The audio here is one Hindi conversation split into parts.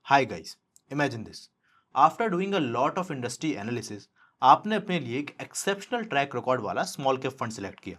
Hi guys, imagine this. After doing a lot of industry analysis, आपने अपने लिए एक एक्सेप्शनल ट्रैक रिकॉर्ड वाला स्मॉल कैप फंड सिलेक्ट किया।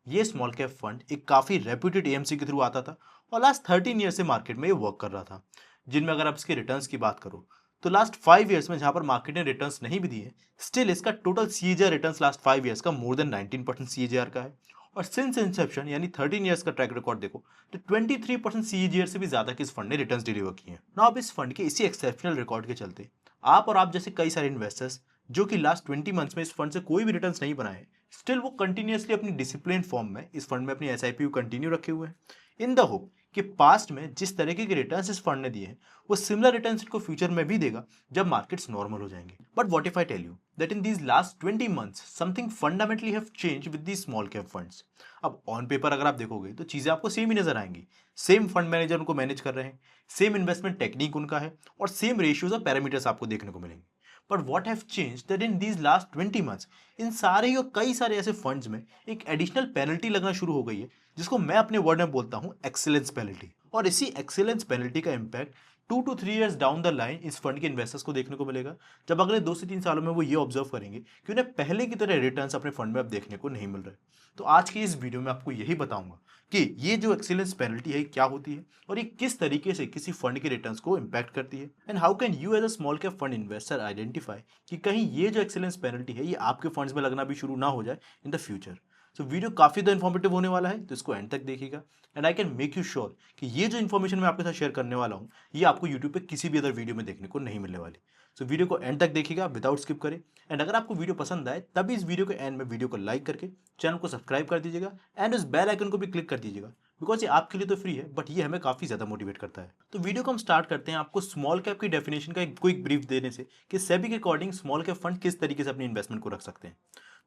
ये स्मॉल कैप फंड एक काफ़ी रेप्यूटेड एएमसी के थ्रू आता था और लास्ट 13 ईयर से मार्केट में ये वर्क कर रहा था, जिनमें अगर आप इसके रिटर्न्स की बात करो तो लास्ट 5 ईयर्स में जहां पर मार्केट ने रिटर्न्स नहीं भी दिए, स्टिल इसका total CAGR returns last 5 years का मोर देन 19% सीएजीआर का है। और सिंस इंसेप्शन यानी 13 ईयर्स का ट्रैक रिकॉर्ड देखो तो 23% सीएजीआर से भी ज्यादा के इस फंड ने रिटर्न्स डिलीवर किए हैं ना। अब इस फंड के इसी एक्सेप्शनल रिकॉर्ड के चलते आप जैसे कई सारे इन्वेस्टर्स जो कि लास्ट 20 मंथ्स में इस फंड से कोई भी रिटर्न्स नहीं बनाए, स्टिल वो कंटिन्यूसली अपनी डिसिप्लिन फॉर्म में इस फंड में अपनी एसआईपी को कंटिन्यू रखे हुए हैं इन द होप कि पास्ट में जिस तरीके के रिटर्न्स इस फंड ने दिए हैं वो सिमिलर रिटर्न्स इनको फ्यूचर में भी देगा जब मार्केट्स नॉर्मल हो जाएंगे। But what if I tell you that in these last 20 months something fundamentally have change with these small cap funds. अब ऑन पेपर अगर आप देखोगे तो चीजें आपको सेम ही नजर आएंगी। सेम फंड मैनेजर उनको मैनेज कर रहे हैं, सेम इन्वेस्टमेंट टेक्निक उनका है और सेम रेशियोज और पैरामीटर्स आपको देखने को मिलेंगे। But what have change that in these last 20 months in सारे और कई सारे ऐसे फंड्स में एक एडिशनल पेनल्टी लगना शुरू हो गई है, जिसको मैं अपने वर्ड में बोलता हूं एक्सीलेंस पेनल्टी। और इसी एक्सीलेंस पेनल्टी का impact 2 to 3 years down the line इस फंड के इन्वेस्टर्स को देखने को मिलेगा, जब अगले 2 से 3 सालों में वो ये ऑब्जर्व करेंगे कि उन्हें पहले की तरह रिटर्न्स अपने फंड में अब देखने को नहीं मिल रहे। तो आज की इस वीडियो में आपको यही बताऊंगा कि ये जो एक्सीलेंस पेनल्टी है क्या होती है और ये किस तरीके से किसी फंड के रिटर्न्स को इम्पैक्ट करती है, and how can you as a small cap fund investor identify कि कहीं ये जो एक्सीलेंस पेनल्टी है ये आपके फंड्स में लगना भी शुरू ना हो जाए in the future. So video काफी ज़्यादा इन्फॉर्मेटिव होने वाला है, तो इसको एंड तक देखिएगा and I can make you sure कि ये जो इन्फॉर्मेशन मैं आपके साथ शेयर करने वाला हूँ ये आपको यूट्यूब पे किसी भी अदर वीडियो में देखने को नहीं मिलने वाली। सो वीडियो को एंड तक देखिएगा विदाउट स्किप करें, एंड अगर आपको वीडियो पसंद आए तभी इस वीडियो के एंड में वीडियो को लाइक करके चैनल को सब्सक्राइब कर दीजिएगा एंड उस बेल आइकन को भी क्लिक कर दीजिएगा, बिकॉज ये आपके लिए तो फ्री है बट ये हमें काफी ज्यादा मोटिवेट करता है। तो वीडियो को हम स्टार्ट करते हैं आपको स्मॉल कैप की डेफिनेशन का एक क्विक ब्रीफ देने से कि सेबी के अकॉर्डिंग स्मॉल कैप फंड किस तरीके से अपनी इन्वेस्टमेंट को रख सकते हैं।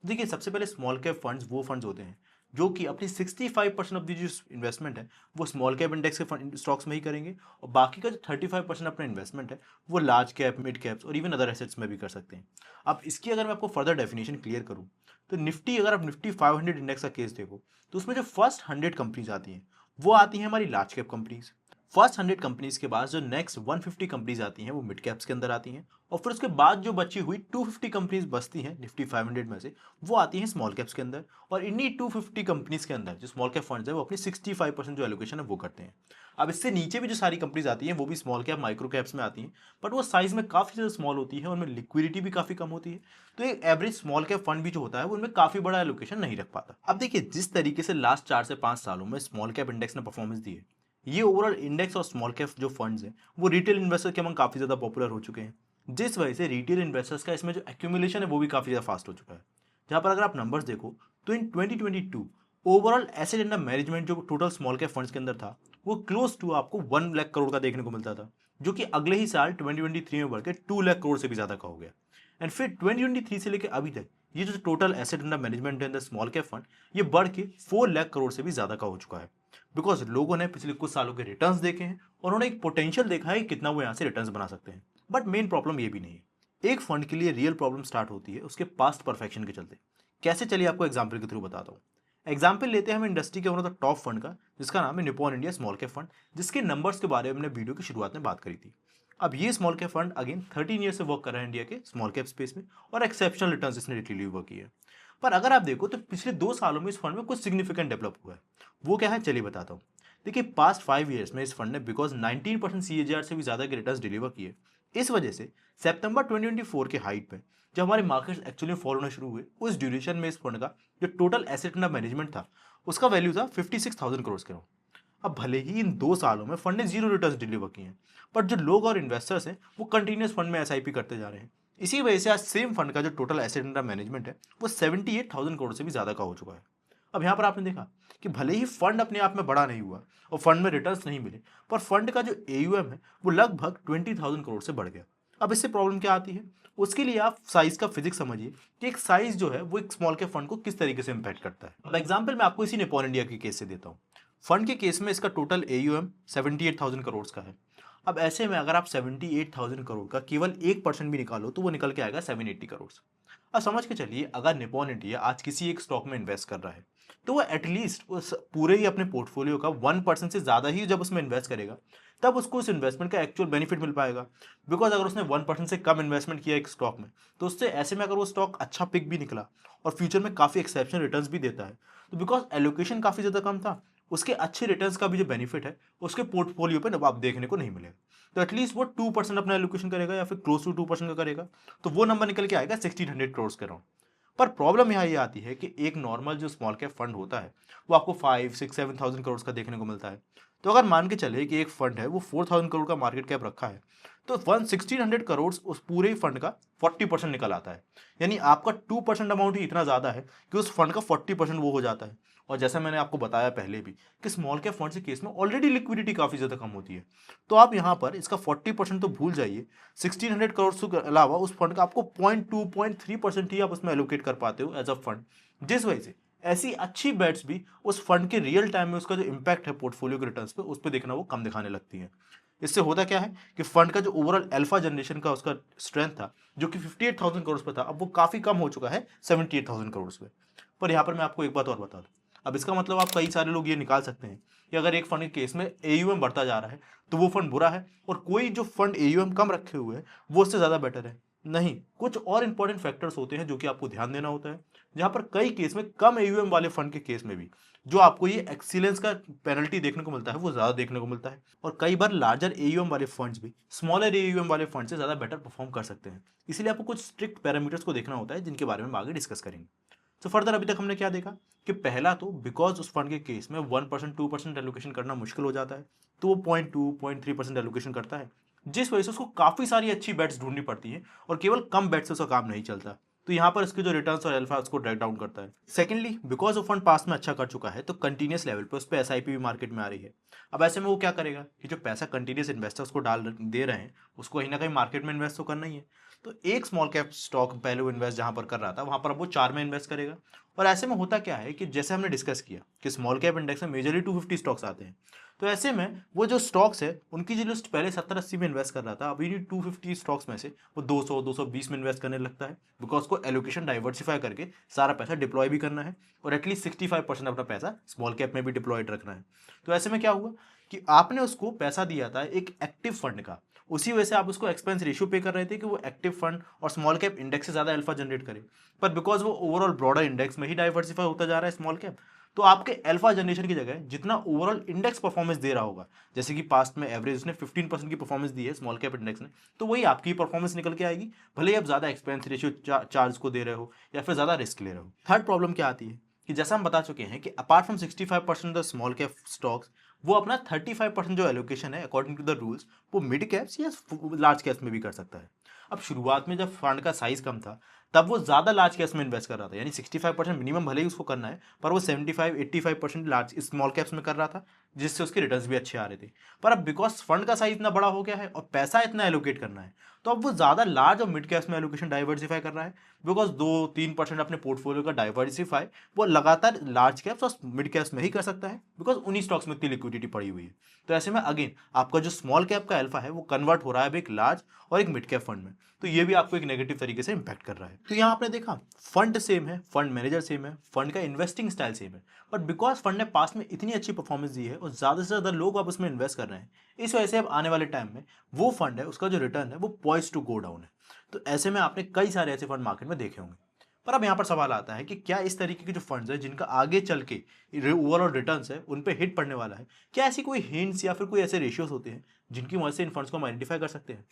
देखिए, सबसे पहले स्मॉल कैप फंड्स वो फंड्स होते हैं जो कि अपनी 65% ऑफ दी जो इन्वेस्टमेंट है वो स्मॉल कैप इंडेक्स के स्टॉक्स में ही करेंगे और बाकी का जो 35% अपना इन्वेस्टमेंट है वो लार्ज कैप, मिड कैप्स और इवन अदर एसेट्स में भी कर सकते हैं। अब इसकी अगर मैं आपको फर्दर डेफिनेशन क्लियर करूँ तो निफ्टी, अगर आप निफ्टी 500 इंडेक्स का केस देखो तो उसमें जो फर्स्ट 100 कंपनीज आती हैं वो आती हैं हमारी large cap companies. First 100 companies के बाद जो नेक्स्ट 150 कंपनीज आती हैं वो मिड कैप्स के अंदर आती हैं और फिर उसके बाद जो बची हुई 250 कंपनीज बचती हैं निफ्टी 500 में से वो आती हैं स्मॉल कैप्स के अंदर। और इन्हीं 250 कंपनीज के अंदर जो स्मॉल कैप फंड्स है वो अपनी 65% जो एलोकेशन है वो करते हैं। अब इससे नीचे भी जो सारी कंपनीज आती हैं वो भी स्मॉल कैप, माइक्रो कैप्स में आती हैं, बट वो साइज में काफ़ी ज़्यादा स्मॉल होती है और उनमें लिक्विडिटी भी काफ़ी कम होती है। तो एक एवरेज स्मॉल कैप फंड भी जो होता है वो उनमें काफ़ी बड़ा एलोकेशन नहीं रख पाता। अब देखिए, जिस तरीके से लास्ट 4 से 5 सालों में स्मॉल कैप इंडेक्स ने परफॉर्मेंस दी है, ये ओवरऑल इंडेक्स और स्मॉल कैप जो फंड्स हैं वो रिटेल इन्वेस्टर के अमंग काफ़ी ज़्यादा पॉपुलर हो चुके हैं, जिस वजह से रिटेल इन्वेस्टर्स का इसमें जो एक्यूमुलेशन है वो भी काफ़ी ज़्यादा फास्ट हो चुका है। जहाँ पर अगर आप नंबर्स देखो तो इन 2022 ओवरऑल एसेट अंडर मैनेजमेंट जो टोटल स्मॉल कैप फंड्स के अंदर था वो क्लोज टू आपको 1 लाख करोड़ का देखने को मिलता था, जो कि अगले ही साल 2023 में बढ़ के 2 लाख करोड़ से भी ज़्यादा का हो गया। एंड फिर 2023 से लेकर अभी तक ये जो टोटल एसेट अंडर मैनेजमेंट है इन द स्मॉल कैप फंड ये बढ़ के 4 लाख करोड़ से भी ज़्यादा का हो चुका है, बिकॉज लोगों ने पिछले कुछ सालों के रिटर्न्स देखे हैं और उन्होंने एक पोटेंशियल देखा है कि कितना वो यहाँ से रिटर्न्स बना सकते हैं। बट मेन प्रॉब्लम ये भी नहीं है। एक फंड के लिए रियल प्रॉब्लम स्टार्ट होती है उसके पास्ट परफेक्शन के चलते। कैसे, चलिए आपको एग्जाम्पल के थ्रू बताता हूँ। एग्जाम्पल लेते हैं हम इंडस्ट्री के one of the top fund का, जिसका नाम है Nippon India small cap fund, जिसके नंबर्स के बारे में हमने वीडियो की शुरुआत में बात करी थी। अब ये small cap fund again 13 year से वर्क कर रहा है इंडिया के स्मॉल कैप स्पेस में और एक्सेप्शनल रिटर्न्स इसने डिलीवर किए हैं। पर अगर आप देखो तो पिछले 2 सालों में इस फंड में कुछ सिग्निफिकेंट डेवलप हुआ है। वो क्या है, चलिए बताता हूँ। देखिए, पास्ट 5 ईयर्स में इस फंड ने बिकॉज 19% सीएजीआर से भी ज्यादा के रिटर्न्स डिलीवर किए, इस वजह से सितंबर 2024 के हाइट पे जब हमारे मार्केट्स एक्चुअली फॉल होना शुरू हुए उस ड्यूरेशन में इस फंड का जो टोटल एसेट अंडर मैनेजमेंट था उसका वैल्यू था 56,000 करोड़ के। अब भले ही इन 2 सालों में फंड ने जीरो रिटर्न्स डिलीवर किए हैं, बट जो लोग और इन्वेस्टर्स हैं वो कंटिन्यूस फंड में एसआईपी करते जा रहे हैं। इसी वजह से आज सेम फंड का जो टोटल एसेट अंडर मैनेजमेंट है वो 78,000 करोड़ से भी ज्यादा का हो चुका है। अब यहाँ पर आपने देखा कि भले ही फंड अपने आप में बड़ा नहीं हुआ और फंड में रिटर्न्स नहीं मिले, पर फंड का जो एयूएम है वो लगभग 20,000 करोड़ से बढ़ गया। अब इससे प्रॉब्लम क्या आती है, उसके लिए आप साइज का फिजिक्स समझिए कि एक साइज जो है वो एक स्मॉल कैप फंड को किस तरीके से इंपैक्ट करता है। अब एग्जांपल मैं आपको इसी निप्पॉन इंडिया के केस से देता हूँ। फंड के केस में इसका टोटल एयूएम 78,000 करोड़ का है। अब ऐसे में अगर आप 78,000 करोड़ का केवल 1% भी निकालो तो वो निकल के आएगा 780 करोड़। अब समझ के चलिए, अगर निप्पॉन इंडिया आज किसी एक स्टॉक में इन्वेस्ट कर रहा है तो वो एटलीस्ट उस पूरे ही अपने पोर्टफोलियो का 1% से ज़्यादा ही जब उसमें इन्वेस्ट करेगा, तब उसको उस इन्वेस्टमेंट का एक्चुअल बेनिफिट मिल पाएगा। बिकॉज अगर उसने 1% से कम इन्वेस्टमेंट किया एक स्टॉक में, तो उससे ऐसे में अगर वो स्टॉक अच्छा पिक भी निकला और फ्यूचर में काफ़ी एक्सेप्शनल रिटर्न्स भी देता है, तो बिकॉज एलोकेशन काफ़ी ज़्यादा कम था, उसके अच्छे रिटर्न्स का भी जो बेनिफिट है उसके पोर्टफोलियो पे आप देखने को नहीं मिलेगा। तो एटलीस्ट वो 2% अपना एलोकेशन करेगा या फिर क्लोज टू 2% का करेगा, तो वो नंबर निकल के आएगा 1600 करोड़ के अराउंड। पर प्रॉब्लम यहाँ ये आती है कि एक नॉर्मल जो स्मॉल कैप फंड होता है वो आपको 5 6 7,000 करोड़ का देखने को मिलता है। तो अगर मान के चले कि एक फंड है वो 4,000 करोड़ का मार्केट कैप रखा है, तो 1600 करोड़ उस पूरे ही फंड का 40% निकल आता है। यानी आपका 2% अमाउंट ही इतना ज़्यादा है कि उस फंड का 40% वो हो जाता है। और जैसा मैंने आपको बताया पहले भी कि स्मॉल कैप फंड के केस में ऑलरेडी लिक्विडिटी काफ़ी ज़्यादा कम होती है। तो आप यहाँ पर इसका 40% तो भूल जाइए, 1600 करोड़ के अलावा उस फंड का आपको 0.2 0.3% ही आप उसमें एलोकेट कर पाते हो एज अ फंड। जिस वजह से ऐसी अच्छी बेट्स भी उस फंड के रियल टाइम में उसका जो इम्पैक्ट है पोर्टफोलियो के रिटर्न्स पे, उस पर देखना वो कम दिखाने लगती है। इससे होता क्या है कि फंड का जो ओवरऑल अल्फा जनरेशन का उसका स्ट्रेंथ था, जो कि 58,000 करोड़ पे था, अब वो काफ़ी कम हो चुका है 78,000 करोड़ पे। पर यहाँ पर मैं आपको एक बात और बता दूँ, अब इसका मतलब आप कई सारे लोग ये निकाल सकते हैं कि अगर एक फंड के केस में एयूएम बढ़ता जा रहा है तो वो फंड बुरा है, और कोई जो फंड एयूएम कम रखे हुए है वो उससे ज़्यादा बेटर है। नहीं, कुछ और इंपॉर्टेंट फैक्टर्स होते हैं जो कि आपको ध्यान देना होता है, जहाँ पर कई केस में कम एयूएम वाले फंड के केस में भी जो आपको ये एक्सीलेंस का पेनल्टी देखने को मिलता है वो ज़्यादा देखने को मिलता है। और कई बार लार्जर एयूएम वाले फंड्स भी स्मॉलर एयूएम वाले फंड से ज़्यादा बेटर परफॉर्म कर सकते हैं। इसलिए आपको कुछ स्ट्रिक्ट पैरामीटर्स को देखना होता है जिनके बारे में हम आगे डिस्कस करेंगे। तो फर्दर अभी तक हमने क्या देखा कि पहला तो बिकॉज उस फंड के केस में 1% 2% एलोकेशन करना मुश्किल हो जाता है, तो वो 0.2 0.3% एलोकेशन करता है, जिस वजह से उसको काफ़ी सारी अच्छी बेट्स ढूंढनी पड़ती है और केवल कम बेट्स से उसका काम नहीं चलता। तो यहाँ पर इसके जो रिटर्न्स और अल्फा उसको ड्रैग डाउन करता है। सेकेंडली, बिकॉज वो फंड पास में अच्छा कर चुका है तो कंटिन्यूस लेवल पे उस पर एसआईपी भी मार्केट में आ रही है। अब ऐसे में वो क्या करेगा कि जो पैसा कंटिन्यूस इन्वेस्टर्स को डाल दे रहे हैं उसको कहीं ना कहीं मार्केट में इन्वेस्ट तो करना ही है। तो एक स्मॉल कैप स्टॉक पहले वो इन्वेस्ट जहां पर कर रहा था वहां पर अब वो 4 में इन्वेस्ट करेगा। और ऐसे में होता क्या है कि जैसे हमने डिस्कस किया कि स्मॉल कैप इंडेक्स में मेजरली 250 स्टॉक्स आते हैं, तो ऐसे में वो जो स्टॉक्स है उनकी जो लिस्ट पहले 70-80 में इन्वेस्ट कर रहा था, अभी 250 स्टॉक्स में से वो 200-220 में इन्वेस्ट करने लगता है। बिकॉज को एलोकेशन डाइवर्सिफाई करके सारा पैसा डिप्लॉय भी करना है और एटलीस्ट 65% अपना पैसा स्मॉल कैप में भी डिप्लॉयड रखना है। तो ऐसे में क्या हुआ कि आपने उसको पैसा दिया था एक एक्टिव फंड का, उसी वजह से आप उसको एक्सपेंस रेशियो पे कर रहे थे कि वो एक्टिव फंड और स्मॉल कैप इंडेक्स से ज़्यादा अल्फा जनरेट करे। पर बिकॉज वो ओवरऑल ब्रॉडर इंडेक्स में ही डाइवर्सिफाई होता जा रहा है स्मॉल कैप, तो आपके अल्फा जनरेशन की जगह जितना ओवरऑल इंडेक्स परफॉर्मेंस दे रहा होगा, जैसे कि पास्ट में एवरेज उसने 15% की परफॉर्मेंस दी है स्मॉल कैप इंडेक्स ने, तो वही आपकी परफॉर्मेंस निकल के आएगी, भले ही आप ज़्यादा एक्सपेंस रेशियो चार्ज को दे रहे हो या फिर ज़्यादा रिस्क ले रहे हो। थर्ड प्रॉब्लम क्या आती है कि जैसा हम बता चुके हैं कि apart from 65% the small cap stocks, वो अपना 35% जो एलोकेशन है अकॉर्डिंग टू द रूल्स वो मिड कैप्स या लार्ज कैप्स में भी कर सकता है। अब शुरुआत में जब फंड का साइज कम था तब वो ज़्यादा लार्ज कैप्स में इन्वेस्ट कर रहा था, यानी 65% मिनिमम भले ही उसको करना है, पर वो 75-85% लार्ज स्मॉल कैप्स में कर रहा था, जिससे उसके रिटर्न्स भी अच्छे आ रहे थे। पर अब बिकॉज फंड का साइज इतना बड़ा हो गया है और पैसा इतना एलोकेट करना है, तो अब वो ज़्यादा लार्ज और मिड कैप्स में एलोकेशन डाइवर्सिफाई कर रहा है। बिकॉज 2-3% अपने पोर्टफोलियो का डाइवर्सिफाई वो लगातार लार्ज कैप्स और मिड कैप्स में ही कर सकता है, बिकॉज उन्हीं स्टॉक्स में इतनी लिक्विडिटी पड़ी हुई है। तो ऐसे में अगेन आपका जो स्मॉल कैप का अल्फा है वो कन्वर्ट हो रहा है अब एक लार्ज और एक मिड कैप फंड में, तो ये भी आपको एक नेगेटिव तरीके से इंपैक्ट कर रहा है। तो यहाँ आपने देखा फंड सेम है, फंड मैनेजर सेम है, फंड का इन्वेस्टिंग स्टाइल सेम है, बट बिकॉज फंड ने पास में इतनी अच्छी परफॉर्मेंस दी है और ज़्यादा से ज़्यादा लोग अब उसमें इन्वेस्ट कर रहे हैं, इस वजह से अब आने वाले टाइम में वो फंड है उसका जो रिटर्न है वो पॉइज टू गो डाउन है। तो ऐसे में आपने कई सारे ऐसे फंड मार्केट में देखे होंगे। पर अब यहाँ पर सवाल आता है कि क्या इस तरीके के जो फंड्स है जिनका आगे चल के ओवरऑल रिटर्न्स है उन पे हिट पड़ने वाला है, क्या ऐसी कोई हिंट्स या फिर कोई ऐसे रेशियोज होते हैं जिनकी मदद से इन फंड्स को हम आइडेंटिफाई कर सकते हैं?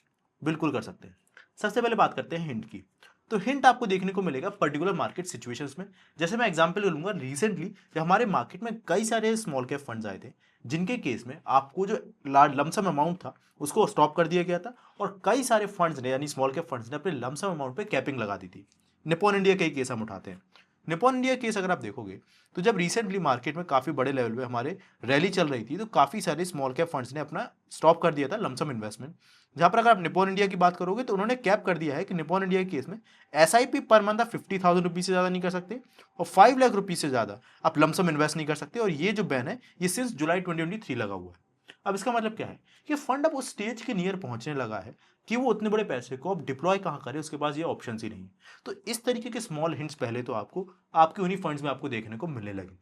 बिल्कुल कर सकते हैं। सबसे पहले बात करते हैं हिंट की। तो हिंट आपको देखने को मिलेगा पर्टिकुलर मार्केट सिचुएशंस में। जैसे मैं एग्जांपल लूंगा, रिसेंटली जब हमारे मार्केट में कई सारे स्मॉल कैप फंड्स आए थे जिनके केस में आपको जो लमसम अमाउंट था उसको स्टॉप कर दिया गया था, और कई सारे फंड्स ने यानी स्मॉल कैप फंड्स ने अपने लमसम अमाउंट पे कैपिंग लगा दी थी। निपॉन इंडिया का ही केस हम उठाते हैं। निपॉन इंडिया केस अगर आप देखोगे तो जब रिसेंटली मार्केट में काफ़ी बड़े लेवल पे हमारे रैली चल रही थी तो काफ़ी सारे स्मॉल कैप फंड्स ने अपना स्टॉप कर दिया था लमसम इन्वेस्टमेंट। जहाँ पर अगर आप निपॉन इंडिया की बात करोगे तो उन्होंने कैप कर दिया है कि निपॉन इंडिया के केस में एसआईपी पर मंथ आप 50,000 रुपीज़ से ज़्यादा नहीं कर सकते और 5 लाख रुपीज़ से ज़्यादा आप लमसम इन्वेस्ट नहीं कर सकते, और ये जो बैन है ये सिंस जुलाई 2023 लगा हुआ है। अब इसका मतलब क्या है कि फंड अब उस स्टेज के नियर पहुंचने लगा है कि वो उतने बड़े पैसे को अब डिप्लॉय कहाँ करे, उसके पास ये ऑप्शन ही नहीं है। तो इस तरीके के स्मॉल हिंट्स पहले तो आपको आपके उन्हीं फंड्स में आपको देखने को मिलने लगे।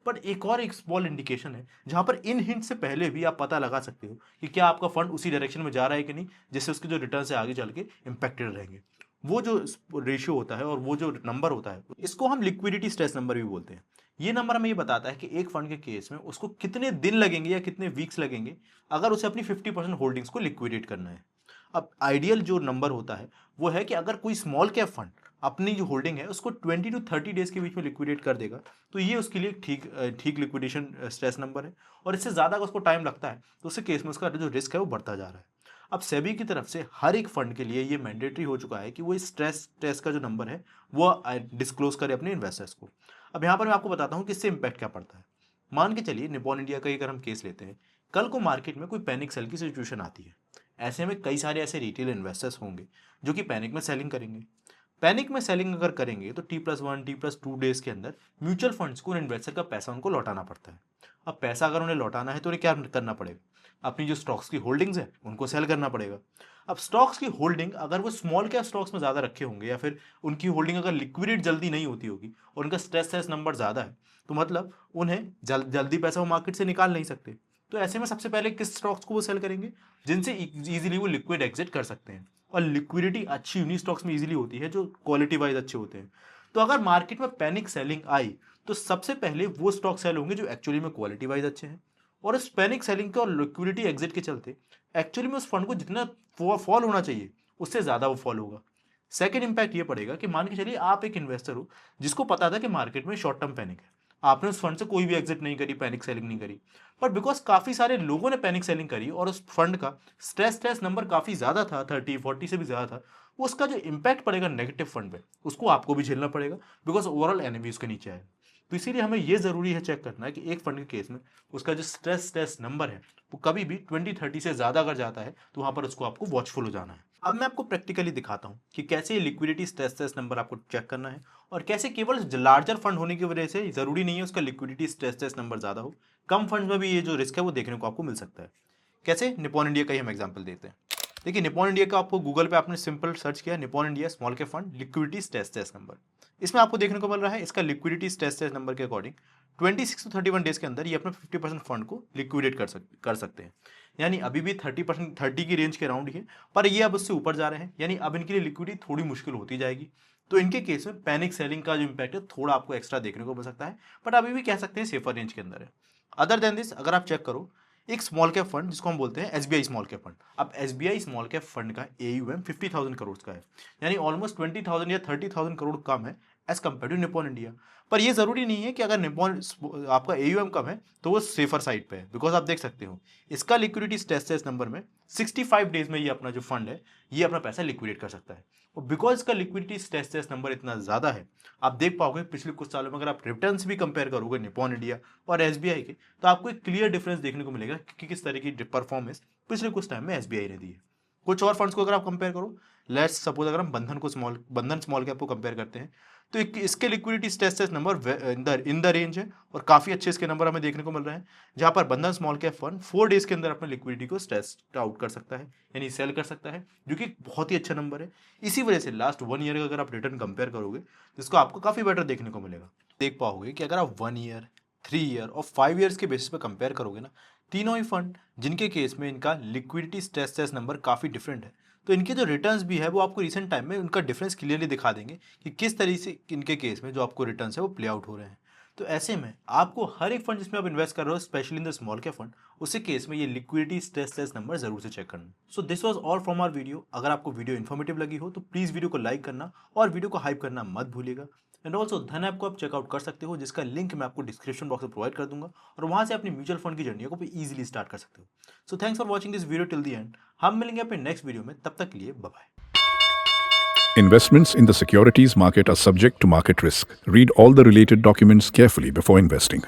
बट एक और एक स्मॉल इंडिकेशन है जहां पर इन हिंट से पहले भी आप पता लगा सकते हो कि क्या आपका फंड उसी डायरेक्शन में जा रहा है कि नहीं, जिससे उसके जो रिटर्न है आगे चल के इंपैक्टेड रहेंगे। वो जो रेशियो होता है और वो जो नंबर होता है, इसको हम लिक्विडिटी स्ट्रेस नंबर भी बोलते हैं। ये नंबर हमें ये बताता है कि एक फंड के केस में उसको कितने दिन लगेंगे या कितने वीक्स लगेंगे अगर उसे अपनी 50% होल्डिंग्स को लिक्विडेट करना है। अब आइडियल जो नंबर होता है वो है कि अगर कोई स्मॉल कैप फंड अपनी जो होल्डिंग है उसको 20 to 30 डेज के बीच में लिक्विडेट कर देगा तो ये उसके लिए ठीक लिक्विडेशन स्ट्रेस नंबर है। और इससे ज़्यादा अगर उसको टाइम लगता है तो उसके केस में उसका जो रिस्क है वो बढ़ता जा रहा है। अब सेबी की तरफ से हर एक फंड के लिए ये मैंडेटरी हो चुका है कि वो स्ट्रेस टेस्ट का जो नंबर है वो डिस्क्लोज करे अपने इन्वेस्टर्स को। अब यहाँ पर मैं आपको बताता हूँ कि इससे इम्पैक्ट क्या पड़ता है। मान के चलिए निपॉन इंडिया का अगर हम केस लेते हैं, कल को मार्केट में कोई पैनिक सेल की सिचुएशन आती है। ऐसे में कई सारे ऐसे रिटेल इन्वेस्टर्स होंगे जो कि पैनिक में सेलिंग करेंगे। पैनिक में सेलिंग अगर करेंगे तो T+1 T+2 डेज के अंदर म्यूचुअल फंड्स को इन्वेस्टर का पैसा उनको लौटाना पड़ता है। अब पैसा अगर उन्हें लौटाना है तो उन्हें क्या करना पड़ेगा, अपनी जो स्टॉक्स की होल्डिंग्स है उनको सेल करना पड़ेगा। अब स्टॉक्स की होल्डिंग अगर वो स्मॉल कैप स्टॉक्स में ज़्यादा रखे होंगे या फिर उनकी होल्डिंग अगर लिक्विडेट जल्दी नहीं होती होगी और उनका स्ट्रेस नंबर ज़्यादा है तो मतलब उन्हें जल्दी पैसा वो मार्केट से निकाल नहीं सकते। तो ऐसे में सबसे पहले किस स्टॉक्स को वो सेल करेंगे, जिनसे इजीली वो लिक्विड एग्जिट कर सकते हैं। और लिक्विडिटी अच्छी उन्हीं स्टॉक्स में इजीली होती है जो क्वालिटी वाइज अच्छे होते हैं। तो अगर मार्केट में पैनिक सेलिंग आई तो सबसे पहले वो स्टॉक सेल होंगे जो एक्चुअली में क्वालिटी वाइज अच्छे हैं। और इस पैनिक सेलिंग के और लिक्विडिटी एग्जिट के चलते एक्चुअली में उस फंड को जितना फॉल होना चाहिए उससे ज़्यादा वो फॉल होगा। सेकेंड इंपैक्ट ये पड़ेगा कि मान के चलिए आप एक इन्वेस्टर हो जिसको पता था कि मार्केट में शॉर्ट टर्म पैनिक है, आपने उस फंड से कोई भी एग्जिट नहीं करी, पैनिक सेलिंग नहीं करी, पर बिकॉज काफ़ी सारे लोगों ने पैनिक सेलिंग करी और उस फंड का स्ट्रेस नंबर काफ़ी ज़्यादा था, 30-40 से भी ज़्यादा था, उसका जो इम्पैक्ट पड़ेगा नेगेटिव फंड पे उसको आपको भी झेलना पड़ेगा बिकॉज ओवरऑल एनएवी उसके नीचे आए। तो इसीलिए हमें यह ज़रूरी है चेक करना है कि एक फंड के केस में उसका जो स्ट्रेस नंबर है वो कभी भी 20-30 से ज़्यादा अगर जाता है तो वहाँ पर उसको आपको वॉचफुल हो जाना है। अब मैं आपको प्रैक्टिकली दिखाता हूँ कि कैसे ये लिक्विडिटी स्ट्रेस नंबर आपको चेक करना है और कैसे केवल लार्जर फंड होने की वजह से ज़रूरी नहीं है उसका लिक्विडिटी स्ट्रेस नंबर ज़्यादा हो, कम फंड में भी ये जो रिस्क है वो देखने को आपको मिल सकता है। कैसे, निपॉन इंडिया का ही हम एग्जाम्पल देते हैं। देखिए निपॉन इंडिया का आपको गूगल पे आपने सिंपल सर्च किया Nippon India small cap fund liquidity stress number, इसमें आपको देखने को मिल रहा है इसका लिक्विडिटी स्ट्रेस नंबर के अकॉर्डिंग 26 to 31 डेज के अंदर ये अपने 50% फंड को लिक्विडेट कर सकते हैं। यानी अभी भी 30% की रेंज के अराउंड ही है, पर ये अब उससे ऊपर जा रहे हैं, यानी अब इनके लिए लिक्विडिटी थोड़ी मुश्किल होती जाएगी। तो इनके केस में पैनिक सेलिंग का जो इम्पैक्ट है थोड़ा आपको एक्स्ट्रा देखने को मिल सकता है, बट अभी भी कह सकते हैं सेफर रेंज के अंदर है। अदर देन दिस अगर आप चेक करो एक स्मॉल कैप फंड जिसको हम बोलते हैं SBI स्मॉल कैप फंड, अब SBI स्मॉल कैप फंड का AUM 50,000 करोड़ का है, यानी ऑलमोस्ट 20,000 या 30,000 करोड़ कम है as compare to Nippon India. पर ये जरूरी नहीं है कि अगर निपॉन आपका AUM कम है तो वो सेफर साइड पे है, बिकॉज आप देख सकते हो इसका लिक्विडिटी स्ट्रेस नंबर में 65 डेज में ये अपना जो फंड है ये अपना पैसा लिक्विडेट कर सकता है। और बिकॉज इसका लिक्विडिटी स्ट्रेस नंबर इतना ज़्यादा है, आप देख पाओगे पिछले कुछ सालों में अगर आप रिटर्न्स भी कंपेयर करोगे निपॉन इंडिया और SBI के तो आपको एक क्लियर डिफरेंस देखने को मिलेगा कि किस तरह की परफॉर्मेंस पिछले कुछ टाइम में SBI ने दी है। कुछ और फंड्स को अगर आप कंपेयर करो, लेट्स सपोज अगर हम बंधन स्मॉल कैप को कंपेयर करते हैं तो इसके liquidity stress number in the range है और काफ़ी अच्छे इसके नंबर हमें देखने को मिल रहे हैं, जहां पर बंधन स्मॉल कैप फंड 4 डेज के अंदर अपने लिक्विडिटी को स्ट्रेस आउट कर सकता है, यानी सेल कर सकता है, जो कि बहुत ही अच्छा नंबर है। इसी वजह से लास्ट 1 ईयर का अगर आप रिटर्न कंपेयर करोगे तो इसको आपको काफ़ी बेटर देखने को मिलेगा। देख पाओगे कि अगर आप 1 ईयर, 3 ईयर और 5 ईयर्स के बेसिस पर कंपेयर करोगे ना, तीनों ही फंड जिनके केस में इनका लिक्विडिटी स्ट्रेस नंबर काफ़ी डिफरेंट है, तो इनके जो रिटर्न्स भी है वो आपको रिसेंट टाइम में उनका डिफरेंस क्लियरली दिखा देंगे कि किस तरीके से इनके केस में जो आपको रिटर्न्स है वो प्ले आउट हो रहे हैं। तो ऐसे में आपको हर एक फंड जिसमें आप इन्वेस्ट कर रहे हो, specially in the small cap fund, उसी केस में ये लिक्विडिटी स्ट्रेस नंबर जरूर से चेक करना। So this was all from our video. अगर आपको वीडियो इन्फॉर्मेटिव लगी हो तो प्लीज़ वीडियो को लाइक करना और वीडियो को हाइप करना मत भूलिएगा। एंड ऑल्सो धन ऐप को आप चेकआउट कर सकते हो, जिसका लिंक मैं आपको डिस्क्रिप्शन बॉक्स में प्रोवाइड कर दूंगा और वहां से अपनी म्यूचुअल फंड की जर्नी को भी इजीली स्टार्ट कर सकते हो। So thanks for watching this video till the end. हम मिलेंगे अपने नेक्स्ट वीडियो में, तब तक के लिए bye bye. Investments in the securities market are subject to market risk. Read all the related documents carefully before investing.